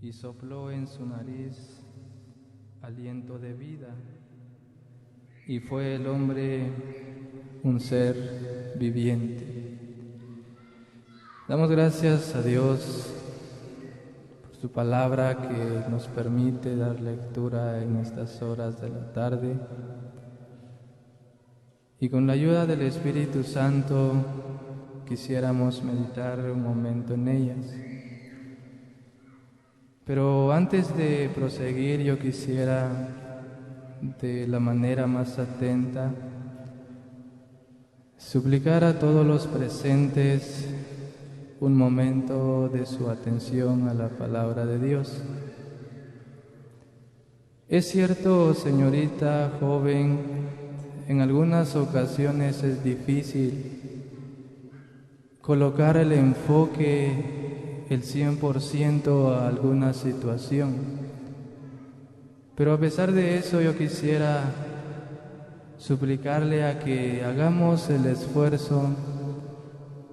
y sopló en su nariz aliento de vida, y fue el hombre un ser viviente. Damos gracias a Dios por su palabra que nos permite dar lectura en estas horas de la tarde, y con la ayuda del Espíritu Santo quisiéramos meditar un momento en ellas. Pero antes de proseguir, yo quisiera, de la manera más atenta, suplicar a todos los presentes un momento de su atención a la palabra de Dios. Es cierto, señorita, joven, en algunas ocasiones es difícil colocar el enfoque el 100% a alguna situación. Pero a pesar de eso, yo quisiera suplicarle a que hagamos el esfuerzo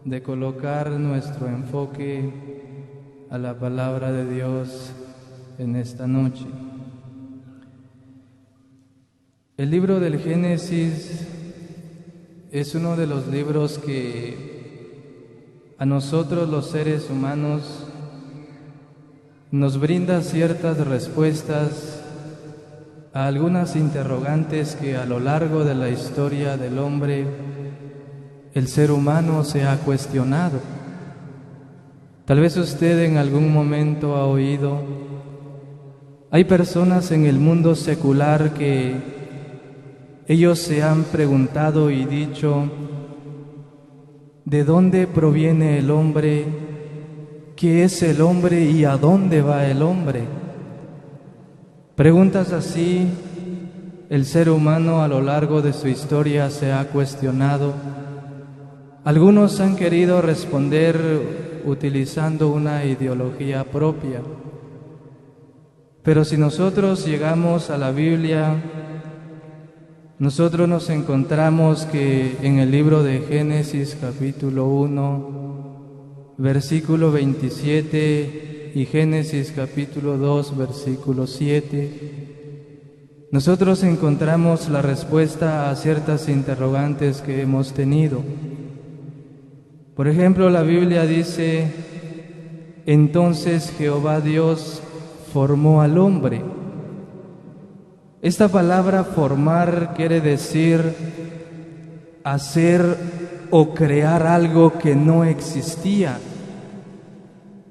de colocar nuestro enfoque a la palabra de Dios en esta noche. El libro del Génesis es uno de los libros que a nosotros los seres humanos nos brinda ciertas respuestas a algunas interrogantes que a lo largo de la historia del hombre el ser humano se ha cuestionado. Tal vez usted en algún momento ha oído, hay personas en el mundo secular que ellos se han preguntado y dicho: ¿de dónde proviene el hombre? ¿Qué es el hombre y a dónde va el hombre? Preguntas así el ser humano a lo largo de su historia se ha cuestionado. Algunos han querido responder utilizando una ideología propia. Pero si nosotros llegamos a la Biblia, nosotros nos encontramos que en el libro de Génesis capítulo 1, versículo 27 y Génesis capítulo 2, versículo 7, nosotros encontramos la respuesta a ciertas interrogantes que hemos tenido. Por ejemplo, la Biblia dice: entonces Jehová Dios formó al hombre. Esta palabra formar quiere decir hacer o crear algo que no existía.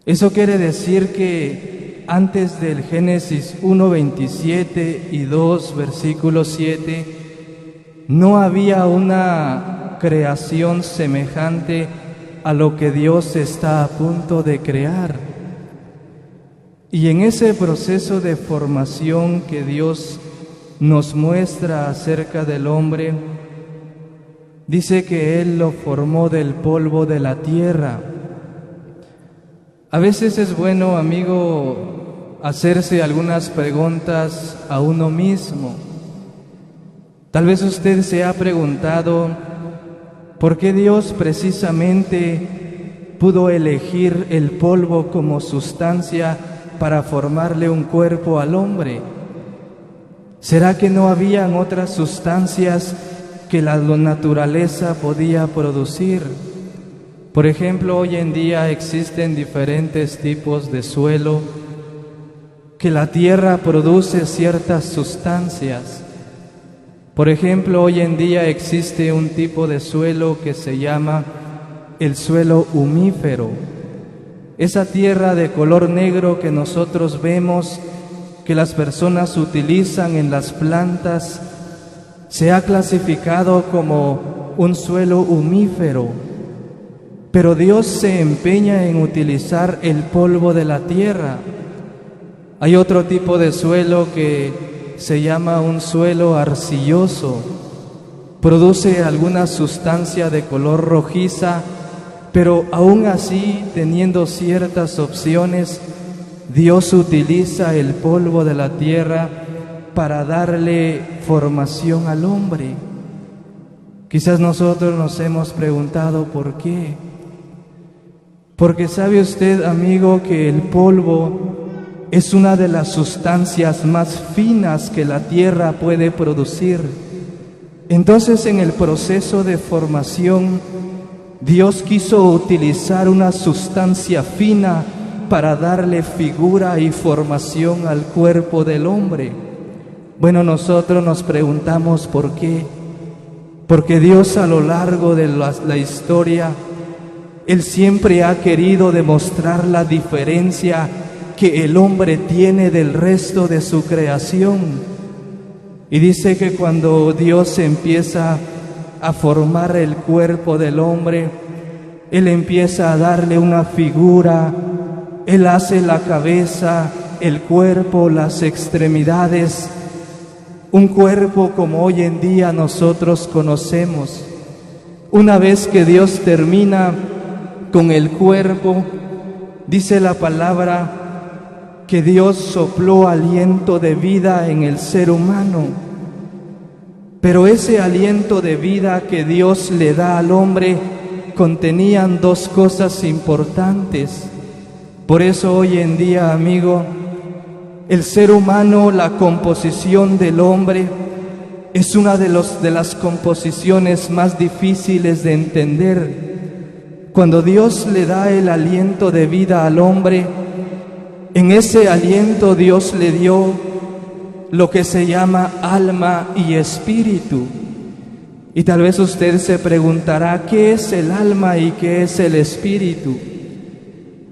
Eso quiere decir que antes del Génesis 1:27 y 2, versículo 7, no había una creación semejante a lo que Dios está a punto de crear. Y en ese proceso de formación que Dios nos muestra acerca del hombre, dice que Él lo formó del polvo de la tierra. A veces es bueno, amigo, hacerse algunas preguntas a uno mismo. Tal vez usted se ha preguntado por qué Dios precisamente pudo elegir el polvo como sustancia para formarle un cuerpo al hombre. ¿Será que no habían otras sustancias que la naturaleza podía producir? Por ejemplo, hoy en día existen diferentes tipos de suelo que la tierra produce ciertas sustancias. Por ejemplo, hoy en día existe un tipo de suelo que se llama el suelo humífero. Esa tierra de color negro que nosotros vemos, que las personas utilizan en las plantas, se ha clasificado como un suelo humífero. Pero Dios se empeña en utilizar el polvo de la tierra. Hay otro tipo de suelo que se llama un suelo arcilloso. Produce alguna sustancia de color rojiza, pero aún así, teniendo ciertas opciones, Dios utiliza el polvo de la tierra para darle formación al hombre. Quizás nosotros nos hemos preguntado ¿por qué? Porque sabe usted, amigo, que el polvo es una de las sustancias más finas que la tierra puede producir. Entonces, en el proceso de formación, Dios quiso utilizar una sustancia fina para darle figura y formación al cuerpo del hombre. Bueno, nosotros nos preguntamos por qué. Porque Dios, a lo largo de la historia, Él siempre ha querido demostrar la diferencia que el hombre tiene del resto de su creación. Y dice que cuando Dios empieza a formar el cuerpo del hombre, Él empieza a darle una figura. Él hace la cabeza, el cuerpo, las extremidades, un cuerpo como hoy en día nosotros conocemos. Una vez que Dios termina con el cuerpo, dice la palabra que Dios sopló aliento de vida en el ser humano. Pero ese aliento de vida que Dios le da al hombre contenían dos cosas importantes. Por eso hoy en día, amigo, el ser humano, la composición del hombre, es una de las composiciones más difíciles de entender. Cuando Dios le da el aliento de vida al hombre, en ese aliento Dios le dio lo que se llama alma y espíritu. Y tal vez usted se preguntará, ¿qué es el alma y qué es el espíritu?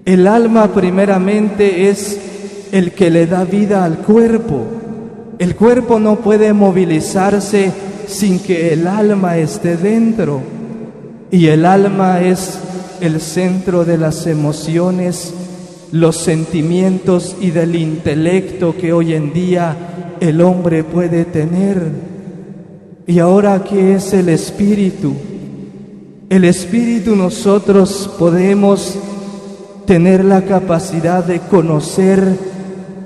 El alma primeramente es el que le da vida al cuerpo. El cuerpo no puede movilizarse sin que el alma esté dentro. Y el alma es el centro de las emociones, los sentimientos y del intelecto que hoy en día el hombre puede tener. Y ahora, ¿qué es el espíritu? El espíritu, nosotros podemos tener la capacidad de conocer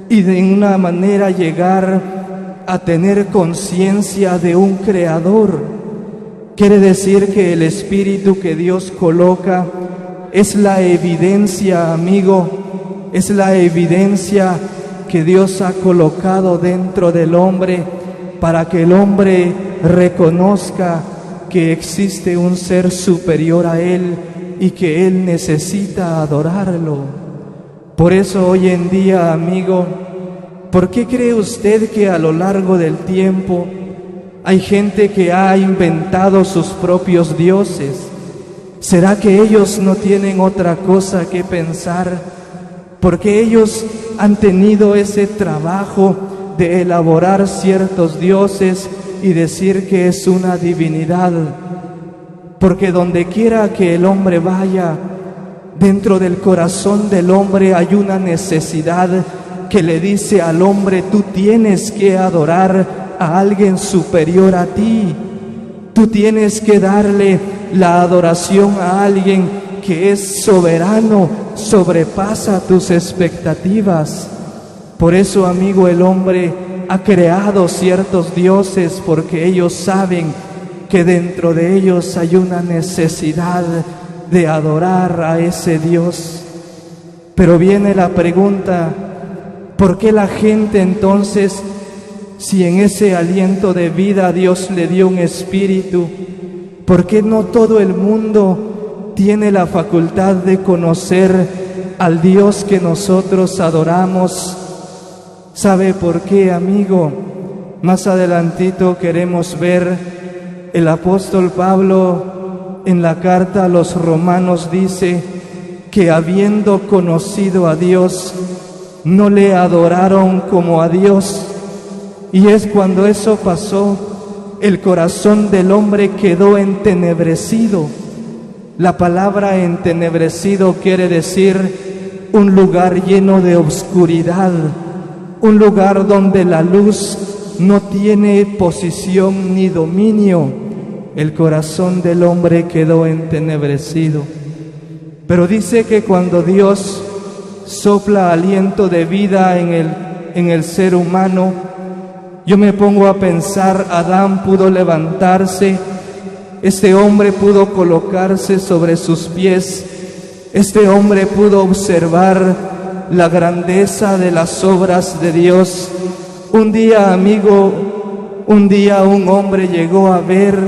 y de una manera llegar a tener conciencia de un creador. Quiere decir que el espíritu que Dios coloca es la evidencia, amigo, es la evidencia que Dios ha colocado dentro del hombre para que el hombre reconozca que existe un ser superior a él y que él necesita adorarlo. Por eso hoy en día, amigo, ¿por qué cree usted que a lo largo del tiempo hay gente que ha inventado sus propios dioses? ¿Será que ellos no tienen otra cosa que pensar? Porque ellos han tenido ese trabajo de elaborar ciertos dioses y decir que es una divinidad. Porque donde quiera que el hombre vaya, dentro del corazón del hombre hay una necesidad que le dice al hombre: tú tienes que adorar a alguien superior a ti. Tú tienes que darle la adoración a alguien que es soberano, sobrepasa tus expectativas. Por eso, amigo, el hombre ha creado ciertos dioses porque ellos saben que dentro de ellos hay una necesidad de adorar a ese Dios. Pero viene la pregunta: ¿por qué la gente entonces, si en ese aliento de vida Dios le dio un espíritu, por qué no todo el mundo tiene la facultad de conocer al Dios que nosotros adoramos? ¿Sabe por qué, amigo? Más adelantito queremos ver el apóstol Pablo en la carta a los Romanos dice que habiendo conocido a Dios, no le adoraron como a Dios. Y es cuando eso pasó, el corazón del hombre quedó entenebrecido. La palabra entenebrecido quiere decir un lugar lleno de oscuridad, un lugar donde la luz no tiene posición ni dominio. El corazón del hombre quedó entenebrecido. Pero dice que cuando Dios sopla aliento de vida en el ser humano, yo me pongo a pensar, Adán pudo levantarse, este hombre pudo colocarse sobre sus pies, este hombre pudo observar la grandeza de las obras de Dios. Un día, amigo, un hombre llegó a ver,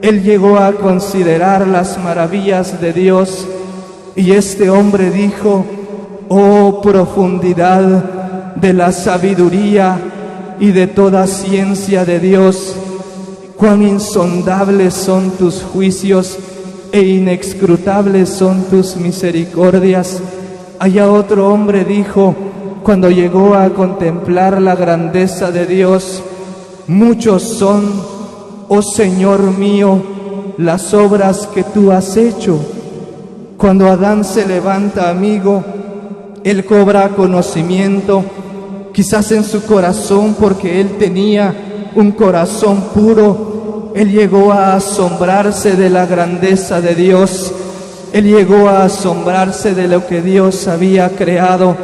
él llegó a considerar las maravillas de Dios, y este hombre dijo: oh profundidad de la sabiduría y de toda ciencia de Dios, cuán insondables son tus juicios e inescrutables son tus misericordias. Allá otro hombre dijo, cuando llegó a contemplar la grandeza de Dios: muchos son, oh Señor mío, las obras que tú has hecho. Cuando Adán se levanta, amigo, él cobra conocimiento, quizás en su corazón, porque él tenía un corazón puro. Él llegó a asombrarse de la grandeza de Dios. Él llegó a asombrarse de lo que Dios había creado.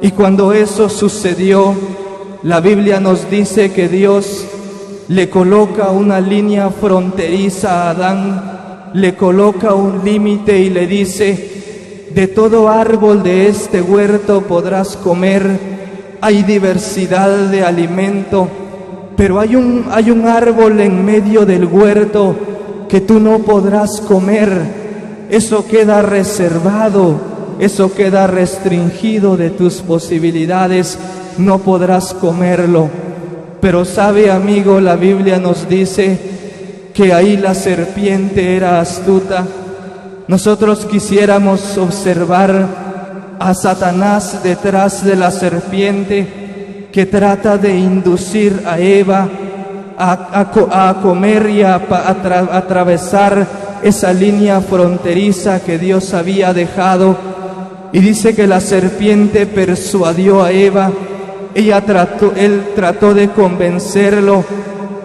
Y cuando eso sucedió, la Biblia nos dice que Dios le coloca una línea fronteriza a Adán, le coloca un límite y le dice: de todo árbol de este huerto podrás comer, hay diversidad de alimento, pero hay un árbol en medio del huerto que tú no podrás comer. Eso queda reservado, eso queda restringido de tus posibilidades, no podrás comerlo. Pero sabe, amigo, la Biblia nos dice que ahí la serpiente era astuta. Nosotros quisiéramos observar a Satanás detrás de la serpiente, que trata de inducir a Eva a comer y a atravesar esa línea fronteriza que Dios había dejado. Y dice que la serpiente persuadió a Eva, él trató de convencerlo,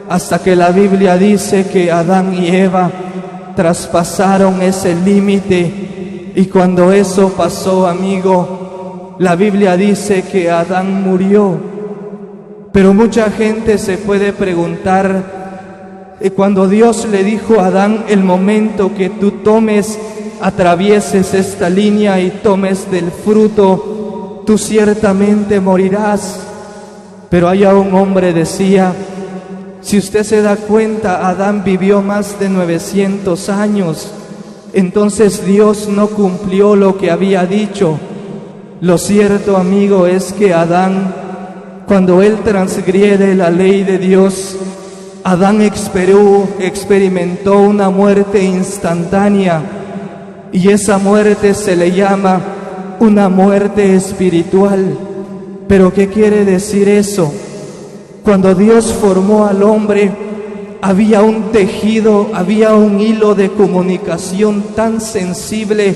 hasta que la Biblia dice que Adán y Eva traspasaron ese límite. Y cuando eso pasó, amigo, la Biblia dice que Adán murió. Pero mucha gente se puede preguntar, cuando Dios le dijo a Adán: el momento que tú atravieses esta línea y tomes del fruto, tú ciertamente morirás. Pero allá un hombre decía: si usted se da cuenta, Adán vivió más de 900 años, entonces Dios no cumplió lo que había dicho. Lo cierto, amigo, es que Adán, cuando él transgrede la ley de Dios, Adán experimentó una muerte instantánea, y esa muerte se le llama una muerte espiritual. ¿Pero qué quiere decir eso? Cuando Dios formó al hombre, había un tejido, había un hilo de comunicación tan sensible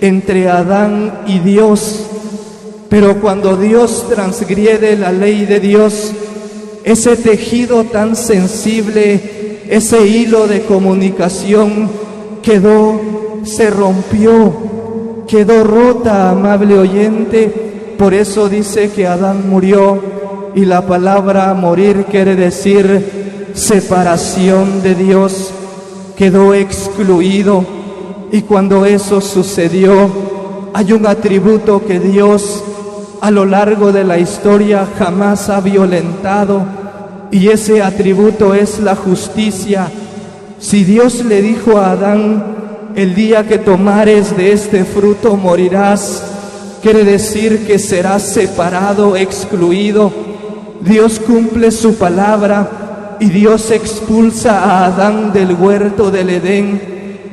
entre Adán y Dios. Pero cuando Dios transgrede la ley de Dios, ese tejido tan sensible, ese hilo de comunicación se rompió, quedó rota, amable oyente. Por eso dice que Adán murió, y la palabra morir quiere decir separación de Dios, quedó excluido. Y cuando eso sucedió, hay un atributo que Dios a lo largo de la historia jamás ha violentado, y ese atributo es la justicia. Si Dios le dijo a Adán: el día que tomares de este fruto morirás, quiere decir que serás separado, excluido. Dios cumple su palabra y Dios expulsa a Adán del huerto del Edén.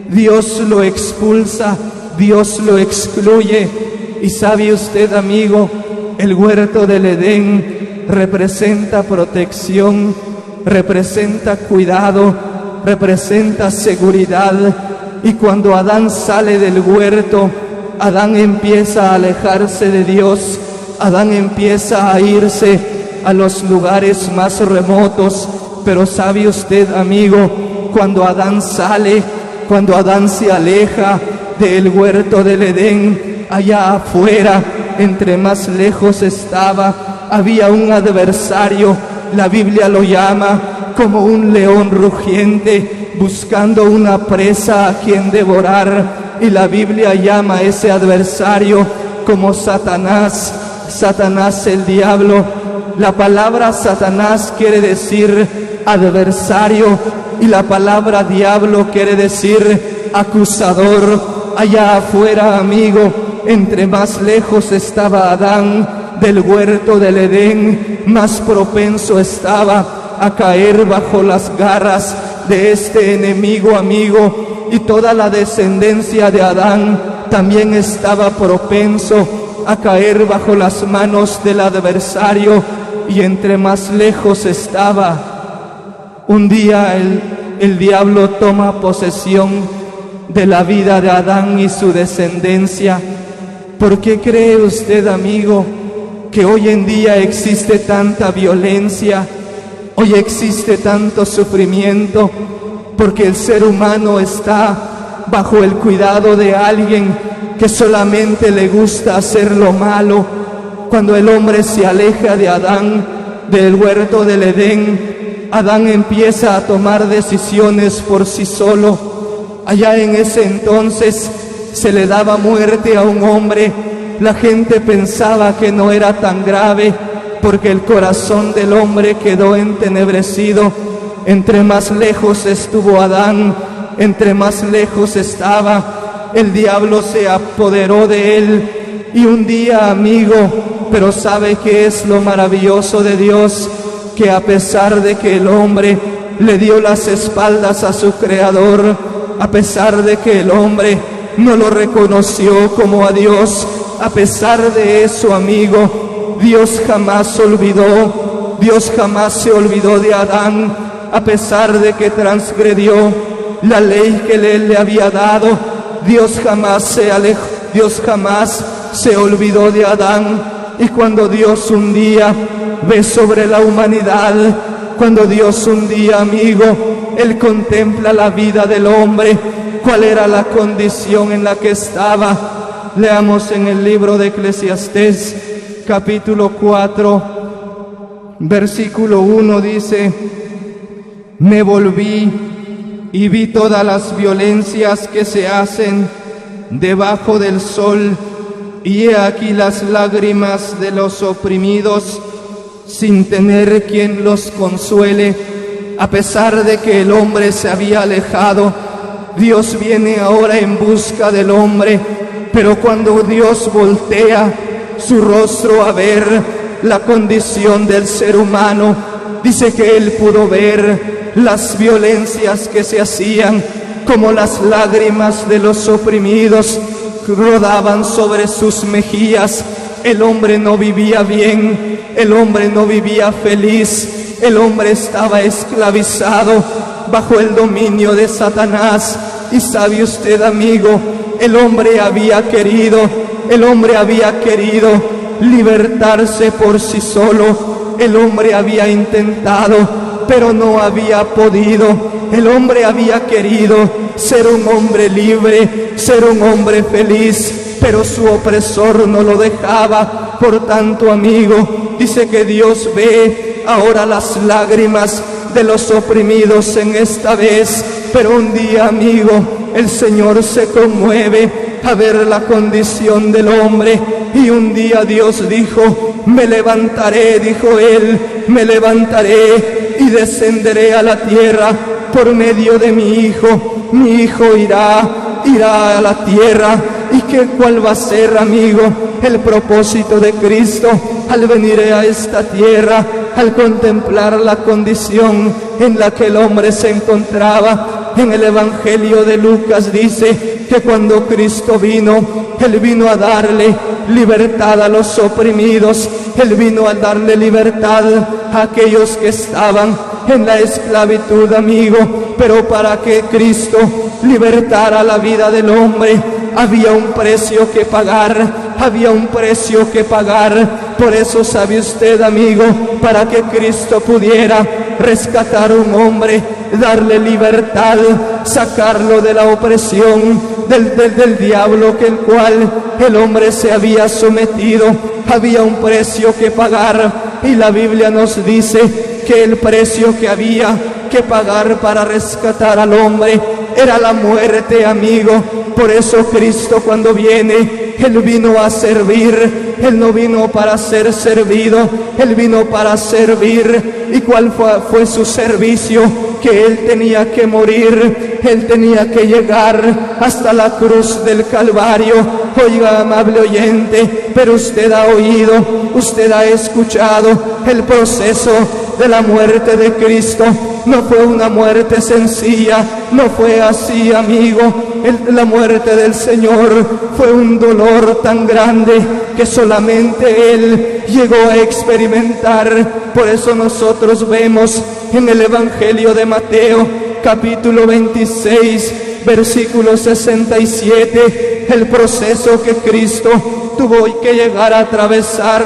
Dios lo expulsa, Dios lo excluye. Y sabe usted, amigo, el huerto del Edén representa protección, representa cuidado, representa seguridad. Y cuando Adán sale del huerto, Adán empieza a alejarse de Dios, Adán empieza a irse a los lugares más remotos. Pero sabe usted, amigo, cuando Adán sale, cuando Adán se aleja del huerto del Edén, allá afuera, entre más lejos estaba, había un adversario. La Biblia lo llama como un león rugiente, buscando una presa a quien devorar. Y la Biblia llama a ese adversario como Satanás. Satanás, el diablo. La palabra Satanás quiere decir adversario y la palabra diablo quiere decir acusador. Allá afuera, amigo, entre más lejos estaba Adán del huerto del Edén, más propenso estaba a caer bajo las garras de este enemigo, amigo. Y toda la descendencia de Adán también estaba propenso a caer bajo las manos del adversario. Y entre más lejos estaba, un día el diablo toma posesión de la vida de Adán y su descendencia. ¿Por qué cree usted, amigo, que hoy en día existe tanta violencia? Hoy existe tanto sufrimiento porque el ser humano está bajo el cuidado de alguien que solamente le gusta hacer lo malo. Cuando el hombre se aleja de Adán, del huerto del Edén, Adán empieza a tomar decisiones por sí solo. Allá en ese entonces se le daba muerte a un hombre. La gente pensaba que no era tan grave porque el corazón del hombre quedó entenebrecido. Entre más lejos estuvo Adán, entre más lejos estaba, el diablo se apoderó de él. Y un día, amigo, pero ¿sabe qué es lo maravilloso de Dios? Que a pesar de que el hombre le dio las espaldas a su Creador, a pesar de que el hombre no lo reconoció como a Dios, a pesar de eso, amigo, Dios jamás olvidó, Dios jamás se olvidó de Adán, a pesar de que transgredió la ley que Él le había dado. Dios jamás se alejó, Dios jamás se olvidó de Adán. Y cuando Dios un día ve sobre la humanidad, cuando Dios un día, amigo, Él contempla la vida del hombre, ¿cuál era la condición en la que estaba? Leamos en el libro de Eclesiastés, capítulo 4, versículo 1, dice: me volví y vi todas las violencias que se hacen debajo del sol, y he aquí las lágrimas de los oprimidos, sin tener quien los consuele. A pesar de que el hombre se había alejado, Dios viene ahora en busca del hombre. Pero cuando Dios voltea su rostro a ver la condición del ser humano, dice que Él pudo ver las violencias que se hacían, como las lágrimas de los oprimidos rodaban sobre sus mejillas. El hombre no vivía bien, el hombre no vivía feliz, el hombre estaba esclavizado bajo el dominio de Satanás. Y sabe usted, amigo, el hombre había querido libertarse por sí solo. El hombre había intentado, pero no había podido. El hombre había querido ser un hombre libre, ser un hombre feliz, pero su opresor no lo dejaba. Por tanto, amigo, dice que Dios ve ahora las lágrimas de los oprimidos en esta vez. Pero un día, amigo, el Señor se conmueve a ver la condición del hombre. Y un día Dios dijo: me levantaré, dijo Él, me levantaré y descenderé a la tierra por medio de mi hijo. Mi hijo irá a la tierra. ¿Y cuál va a ser, amigo, el propósito de Cristo al venir a esta tierra? Al contemplar la condición en la que el hombre se encontraba. En el Evangelio de Lucas dice que cuando Cristo vino, Él vino a darle libertad a los oprimidos. Él vino a darle libertad a aquellos que estaban en la esclavitud, amigo. Pero para que Cristo libertara la vida del hombre, había un precio que pagar, había un precio que pagar. Por eso, sabe usted, amigo, para que Cristo pudiera rescatar a un hombre, darle libertad, sacarlo de la opresión del diablo que el cual el hombre se había sometido, había un precio que pagar. Y la Biblia nos dice que el precio que había que pagar para rescatar al hombre era la muerte, amigo. Por eso Cristo, cuando viene, Él vino a servir, Él no vino para ser servido, Él vino para servir. ¿Y cuál fue su servicio? Que Él tenía que morir, Él tenía que llegar hasta la cruz del Calvario. Oiga, amable oyente, pero usted ha oído, usted ha escuchado el proceso de la muerte de Cristo. No fue una muerte sencilla, no fue así, amigo. La muerte del Señor fue un dolor tan grande que solamente Él llegó a experimentar. Por eso nosotros vemos en el Evangelio de Mateo, capítulo 26, versículo 67, el proceso que Cristo tuvo que llegar a atravesar.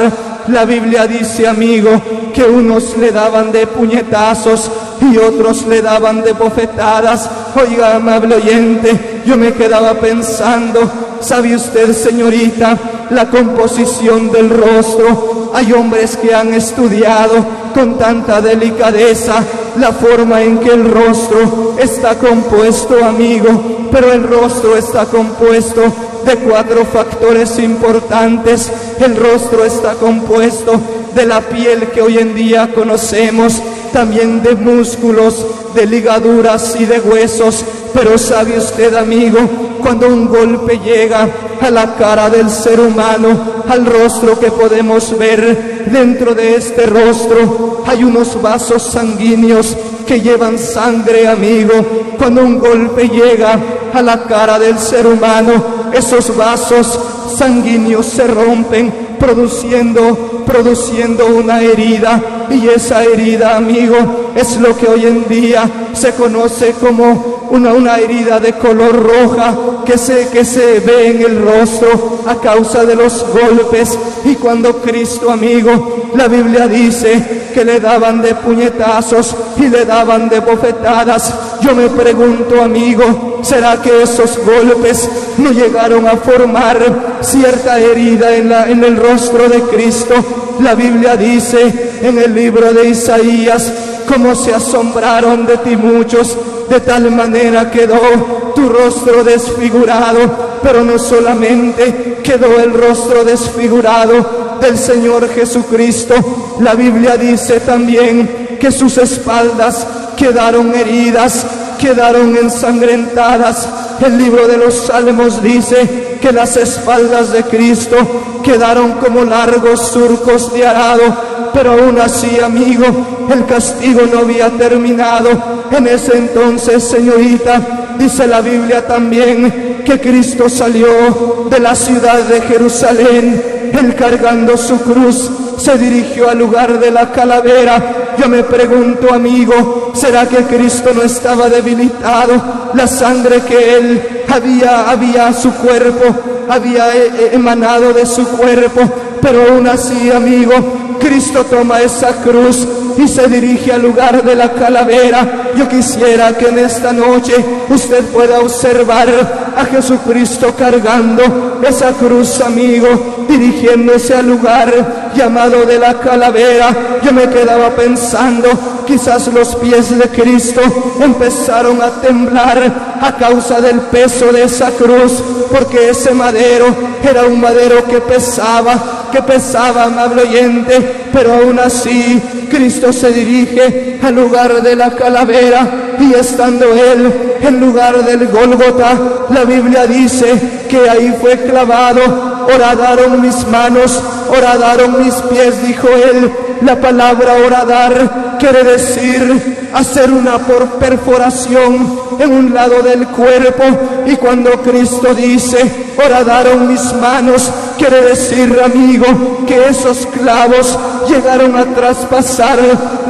La Biblia dice, amigo, que unos le daban de puñetazos y otros le daban de bofetadas. Oiga, amable oyente, yo me quedaba pensando, ¿sabe usted, señorita, la composición del rostro? Hay hombres que han estudiado con tanta delicadeza la forma en que el rostro está compuesto, amigo, pero el rostro está compuesto de 4 factores importantes. El rostro está compuesto de la piel que hoy en día conocemos, también de músculos, de ligaduras y de huesos. Pero ¿sabe usted, amigo, cuando un golpe llega a la cara del ser humano, al rostro que podemos ver, dentro de este rostro hay unos vasos sanguíneos que llevan sangre, amigo? Cuando un golpe llega a la cara del ser humano, esos vasos sanguíneos se rompen, produciendo una herida. Y esa herida, amigo, es lo que hoy en día se conoce como una herida de color roja que se ve en el rostro a causa de los golpes. Y cuando Cristo, amigo, la Biblia dice que le daban de puñetazos y le daban de bofetadas, yo me pregunto, amigo, ¿será que esos golpes no llegaron a formar cierta herida en el rostro de Cristo? La Biblia dice en el libro de Isaías, cómo se asombraron de ti muchos, de tal manera quedó tu rostro desfigurado. Pero no solamente quedó el rostro desfigurado del Señor Jesucristo, la Biblia dice también que sus espaldas quedaron heridas, quedaron ensangrentadas. El libro de los Salmos dice que las espaldas de Cristo quedaron como largos surcos de arado. Pero aún así, amigo, el castigo no había terminado. En ese entonces, señorita, dice la Biblia también que Cristo salió de la ciudad de Jerusalén. Él, cargando su cruz, se dirigió al lugar de la calavera. Yo me pregunto, amigo, ¿será que Cristo no estaba debilitado? La sangre que Él había su cuerpo, había emanado de su cuerpo. Pero aún así, amigo, Cristo toma esa cruz y se dirige al lugar de la calavera. Yo quisiera que en esta noche usted pueda observar a Jesucristo cargando esa cruz, amigo, dirigiéndose al lugar llamado de la calavera. Yo me quedaba pensando, quizás los pies de Cristo empezaron a temblar a causa del peso de esa cruz, porque ese madero era un madero que pesaba, amable oyente. Pero aún así, Cristo se dirige al lugar de la calavera, y estando Él en lugar del Gólgota, la Biblia dice que ahí fue clavado. Horadaron mis manos, horadaron mis pies, dijo Él. La palabra horadar quiere decir hacer una perforación en un lado del cuerpo. Y cuando Cristo dice horadaron mis manos, quiere decir, amigo, que esos clavos llegaron a traspasar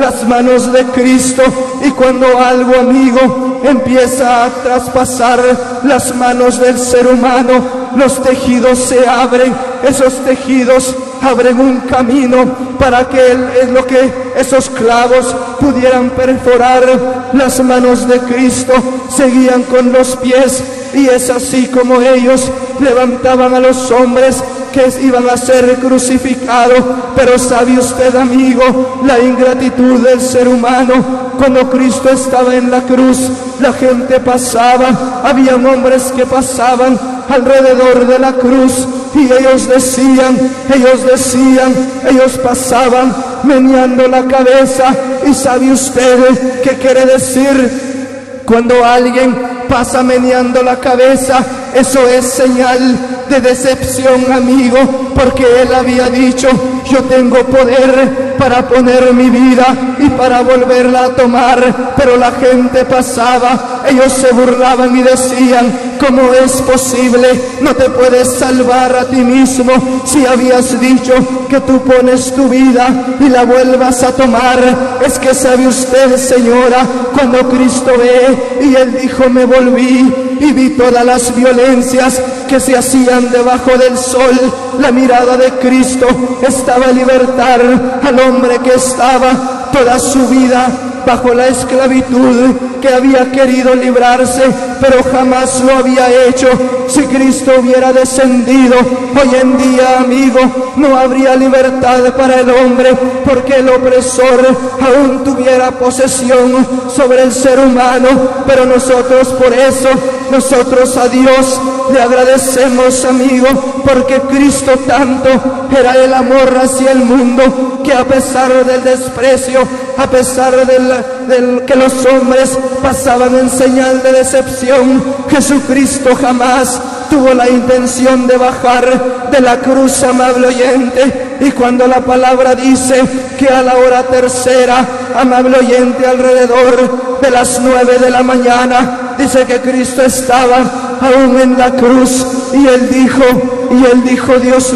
las manos de Cristo. Y cuando algo, amigo, empieza a traspasar las manos del ser humano, los tejidos se abren. Esos tejidos abren un camino para que esos clavos pudieran perforar las manos de Cristo. Seguían con los pies, y es así como ellos levantaban a los hombres que iban a ser crucificados. Pero ¿sabe usted, amigo, la ingratitud del ser humano? Cuando Cristo estaba en la cruz, la gente pasaba, habían hombres que pasaban alrededor de la cruz, y ellos pasaban meneando la cabeza. ¿Y sabe usted qué quiere decir cuando alguien pasa meneando la cabeza? Eso es señal de decepción, amigo, porque él había dicho: yo tengo poder para poner mi vida y para volverla a tomar. Pero la gente pasaba, ellos se burlaban y decían: ¿cómo es posible? No te puedes salvar a ti mismo si habías dicho que tú pones tu vida y la vuelvas a tomar. Es que sabe usted, señora, cuando Cristo ve, y él dijo: me volví y vi todas las violencias que se hacían debajo del sol. La mirada de Cristo estaba a libertar al hombre que estaba toda su vida bajo la esclavitud, que había querido librarse, pero jamás lo había hecho. Si Cristo hubiera descendido hoy en día, amigo, no habría libertad para el hombre, porque el opresor aún tuviera posesión sobre el ser humano. Pero nosotros, por eso, nosotros a Dios le agradecemos, amigo, porque Cristo tanto era el amor hacia el mundo, que a pesar del desprecio, a pesar del que los hombres pasaban en señal de decepción, Jesucristo jamás tuvo la intención de bajar de la cruz, amable oyente. Y cuando la palabra dice que a la hora tercera, amable oyente, alrededor de las 9 de la mañana, dice que Cristo estaba aún en la cruz, y él dijo: Dios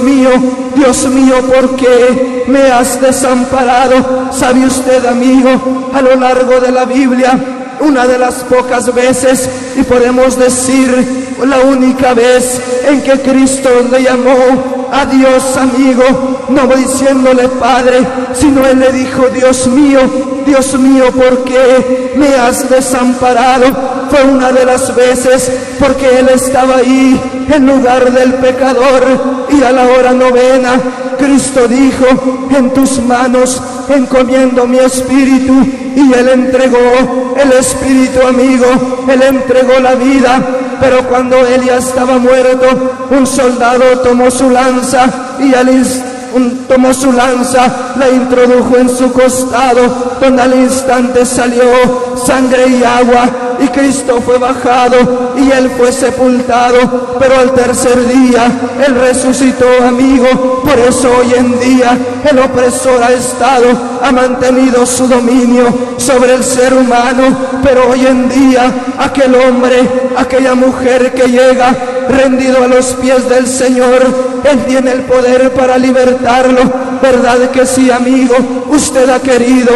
mío, ¿por qué me has desamparado? ¿Sabe usted, amigo, a lo largo de la Biblia, una de las pocas veces, y podemos decir la única vez, en que Cristo le llamó a Dios amigo, no diciéndole Padre, sino él le dijo: Dios mío, ¿por qué me has desamparado? Fue una de las veces, porque él estaba ahí en lugar del pecador. Y a la hora novena, Cristo dijo: en tus manos encomiendo mi espíritu. Y él entregó el espíritu, amigo, él entregó la vida. Pero cuando él ya estaba muerto, un soldado tomó su lanza y tomó su lanza, la introdujo en su costado, donde al instante salió sangre y agua, y Cristo fue bajado y él fue sepultado. Pero al tercer día él resucitó, amigo. Por eso hoy en día el opresor ha mantenido su dominio sobre el ser humano. Pero hoy en día aquel hombre, aquella mujer que llega rendido a los pies del Señor, él tiene el poder para libertarlo. ¿Verdad que sí, amigo? Usted ha querido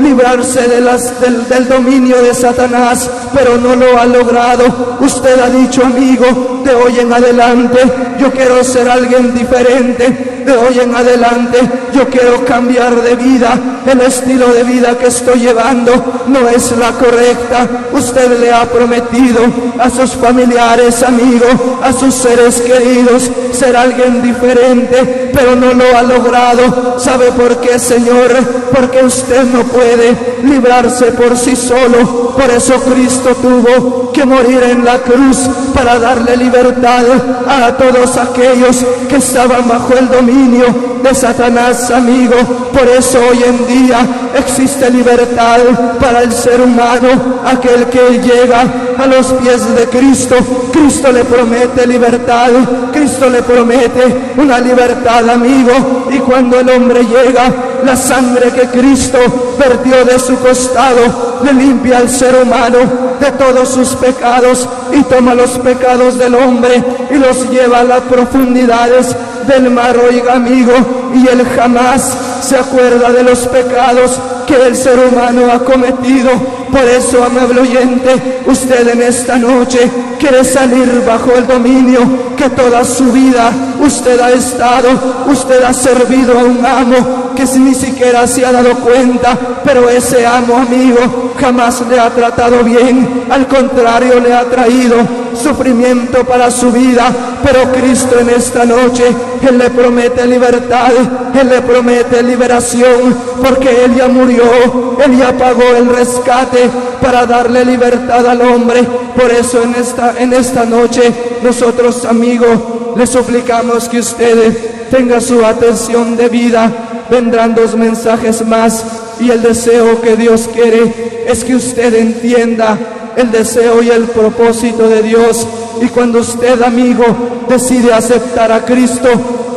librarse del dominio de Satanás, pero no lo ha logrado. Usted ha dicho: amigo, de hoy en adelante yo quiero ser alguien diferente. De hoy en adelante yo quiero cambiar de vida. El estilo de vida que estoy llevando no es la correcta. Usted le ha prometido a sus familiares, amigos, a sus seres queridos, ser alguien diferente, pero no lo ha logrado. ¿Sabe por qué, Señor? Porque usted no puede librarse por sí solo. Por eso Cristo tuvo que morir en la cruz, para darle libertad a todos aquellos que estaban bajo el dominio de Satanás, amigo. Por eso hoy en día existe libertad para el ser humano. Aquel que llega a los pies de Cristo, Cristo le promete libertad. Cristo le promete una libertad, amigo. Y cuando el hombre llega, la sangre que Cristo vertió de su costado le limpia al ser humano de todos sus pecados, y toma los pecados del hombre y los lleva a las profundidades del mar, oiga, amigo. Y él jamás se acuerda de los pecados que el ser humano ha cometido. Por eso, amable oyente, usted en esta noche quiere salir bajo el dominio que toda su vida usted ha estado. Usted ha servido a un amo que ni siquiera se ha dado cuenta, pero ese amo, amigo, jamás le ha tratado bien. Al contrario, le ha traído sufrimiento para su vida, pero Cristo en esta noche, Él le promete libertad, Él le promete liberación, porque Él ya murió, Él ya pagó el rescate para darle libertad al hombre. Por eso en esta noche nosotros, amigos, le suplicamos que usted tenga su atención debida. Vendrán 2 mensajes más, y el deseo que Dios quiere es que usted entienda el deseo y el propósito de Dios. Y cuando usted, amigo, decide aceptar a Cristo,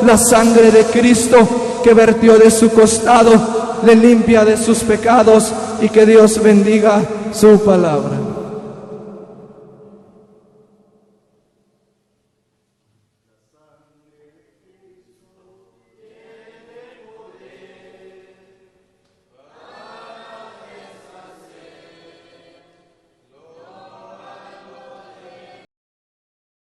la sangre de Cristo que vertió de su costado le limpia de sus pecados. Y que Dios bendiga su palabra.